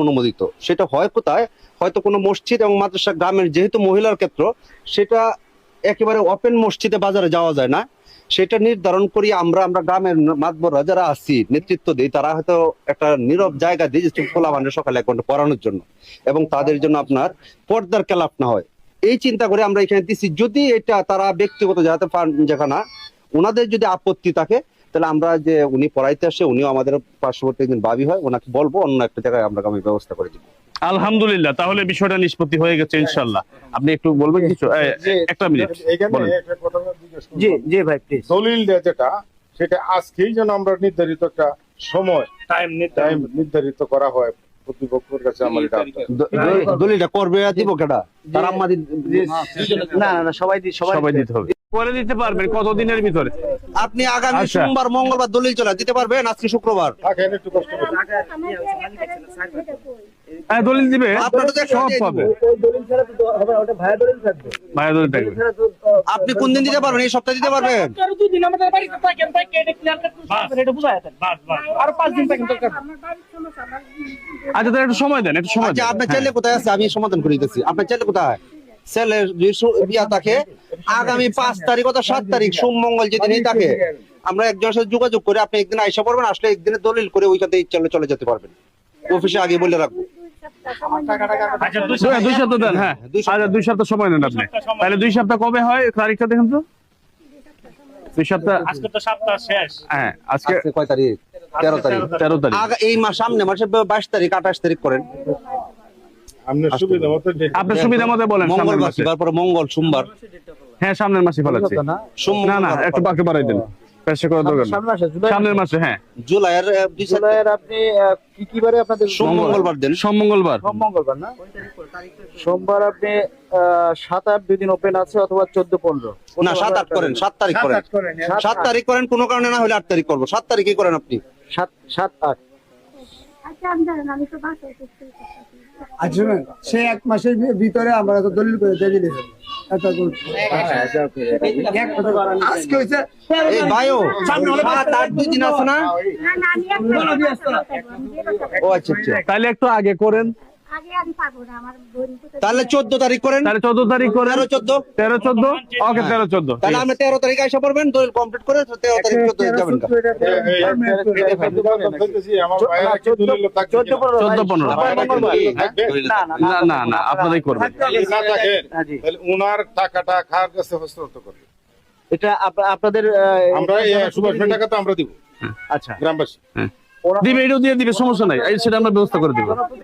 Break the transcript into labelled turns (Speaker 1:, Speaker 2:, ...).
Speaker 1: অনুমোদিত। সেটা হয় কোথায়, হয়তো কোনো মসজিদ এবং মাদ্রাসা গ্রামের, যেহেতু মহিলার ক্ষেত্র, সেটা একেবারে ওপেন মসজিদে বাজারে যাওয়া যায় না। সেটা নির্ধারণ করি আমরা গ্রামের মাতবররা যারা আছি, নেতৃত্ব দিই, তারা হয়তো একটা নীরব জায়গা দিই যে খোলা মানে সকালে 1 ঘন্টা পড়ানোর জন্য, এবং তাদের জন্য আপনার পর্দার খেলাপ না হয়, এই চিন্তা করে আমরা এখানে দিচ্ছি। যদি এটা তারা ব্যক্তিগত যাতে পান যেখানে ওনাদের যদি আপত্তি থাকে, তাহলে আমরা যে উনি পড়াইতে আসে, উনিও আমাদের পার্শ্ববর্তী একজন ভাবি হয়, ওনাকে বলবো অন্য একটা জায়গায় আমরা আমি ব্যবস্থা করে দিব।
Speaker 2: আলহামদুলিল্লাহ, তাহলে বিষয়টা নিষ্পত্তি হয়ে গেছে ইনশাআল্লাহ। আপনি একটু বলবেন কিছু? একটা মিনিট বলেন।
Speaker 3: জি জি ভাই প্লিজ।
Speaker 4: দলিল যেটা, সেটা আজকেই যেন আমরা নির্ধারিত একটা সময় টাইম নির্ধারিত করা হয় প্রতিপক্ষের কাছে। আমার এটা
Speaker 1: দলিলটা করবে দিব কেডা? তারা আমাদের
Speaker 3: না না না, সবাই
Speaker 2: দিতে হবে। করে দিতে পারবেন কতদিনের ভিতরে?
Speaker 1: আপনি আগামী
Speaker 2: আচ্ছা।
Speaker 1: সোমবার মঙ্গলবার দলিল চলে দিতে পারবেন? আজকে শুক্রবার।
Speaker 4: থাকেন একটু কষ্ট করে।
Speaker 2: হ্যাঁ, দলিল দিবে,
Speaker 1: আপনারা তো
Speaker 2: সব
Speaker 1: দিয়ে
Speaker 2: পাবে।
Speaker 1: দিব।
Speaker 3: ওই দলিল ছাড়া তো হবে না, ওটা ভায়া দলিল থাকবে।
Speaker 2: ভাইয়া দলিল থাকবে।
Speaker 1: আপনি কোন দিন দিতে পারবেন? এই সপ্তাহে দিতে পারবেন?
Speaker 2: আচ্ছা, তাহলে একটু সময় দেন, একটু সময়
Speaker 1: আচ্ছা,
Speaker 2: দেন।
Speaker 1: আপনার ছেলে কোথায় আছে? আমি সমাধান করে দিতেছি। আপনার ছেলে কোথায়? ছেলের যদি বিয়া থাকে আগামী 5 তারিখ অথবা 7 তারিখ সোম মঙ্গল যেদিনই থাকে, আমরা একজনের সাথে যোগাযোগ করে আপনি একদিন আইসা পড়বেন, আসলে একদিনে দলিল করে ওইখানে চলে যেতে পারবেন। অফিসে আগে বলে রাখবো।
Speaker 2: আচ্ছা, 2 সপ্তাহ দেন। হ্যাঁ, আচ্ছা, 2 সপ্তাহ সময় নেন আপনি। তাহলে 2 সপ্তাহ কবে হয়? তারিখটা দেখুন তো। 2 সপ্তাহ।
Speaker 5: আজকে তো সপ্তাহ শেষ।
Speaker 2: হ্যাঁ, আজকে
Speaker 1: আজকে কয় তারিখ? 13 তারিখ।
Speaker 2: 13 তারিখ।
Speaker 1: এই মাস, সামনে মাসে 22 তারিখ 28 তারিখ করেন।
Speaker 4: আপনার সুবিধা মতো
Speaker 2: আপনার সুবিধা মতো বলেন। সামনের
Speaker 1: মঙ্গলবার,
Speaker 2: মাসে।
Speaker 1: তারপরে মঙ্গল সোমবার।
Speaker 2: হ্যাঁ, সামনের মাসে ফেলাচ্ছি। না না, একটু বাকি বাড়াই দেন। পেশ করার দরকার নেই। সামনের মাসে। হ্যাঁ,
Speaker 1: জুলাইয়ের
Speaker 3: জুলাইয়ের আপনি কি বারে আপনাদের?
Speaker 1: সোম মঙ্গলবার দেন।
Speaker 2: সোম মঙ্গলবার।
Speaker 3: সোম মঙ্গলবার না? সোমবার আপনি 7-8 2 দিন ওপেন আছে, অথবা 14-15।
Speaker 1: না, 7-8 করেন, 7 তারিখ করেন। 7 তারিখ করেন, কোনো কারণে না হলে 8 তারিখ করবো। 7 তারিখই করেন আপনি।
Speaker 3: 7-8।
Speaker 6: আচ্ছা, সে 1 মাসের ভিতরে আমরা তো দলিল করে দিয়ে দিলাম। আজকে হয়েছে
Speaker 1: এই ভাইও 7-8 2 দিন আছে না? ও আচ্ছা আচ্ছা,
Speaker 2: তাহলে একটু আগে করেন।
Speaker 1: তাহলে 14 তারিখ করেন।
Speaker 2: তাহলে 14 তারিখ করেন।
Speaker 1: 13-14।
Speaker 2: 13-14। ওকে, 13-14।
Speaker 1: তাহলে আমরা 13 তারিখ আইসা পড়বেন, দলিল কমপ্লিট করে 13 তারিখ 14 যাবেন।
Speaker 4: আমার ভাইয়ের কি দলিল থাকবে?
Speaker 2: 14-15। না না না, আপনারাই করবেন।
Speaker 4: যদি না থাকে, তাহলে উনার টাকাটা খাওয়ার কাছে হস্তান্তর করবে।
Speaker 3: এটা আপনাদের
Speaker 4: আমরা এই সুভাষ ভাইয়ের টাকা তো আমরা দিব।
Speaker 3: আচ্ছা,
Speaker 4: গ্রামবাসী
Speaker 2: দিবে, এটাও দিয়ে দিবে, সমস্যা নাই। সেটা আমরা ব্যবস্থা করে দিব।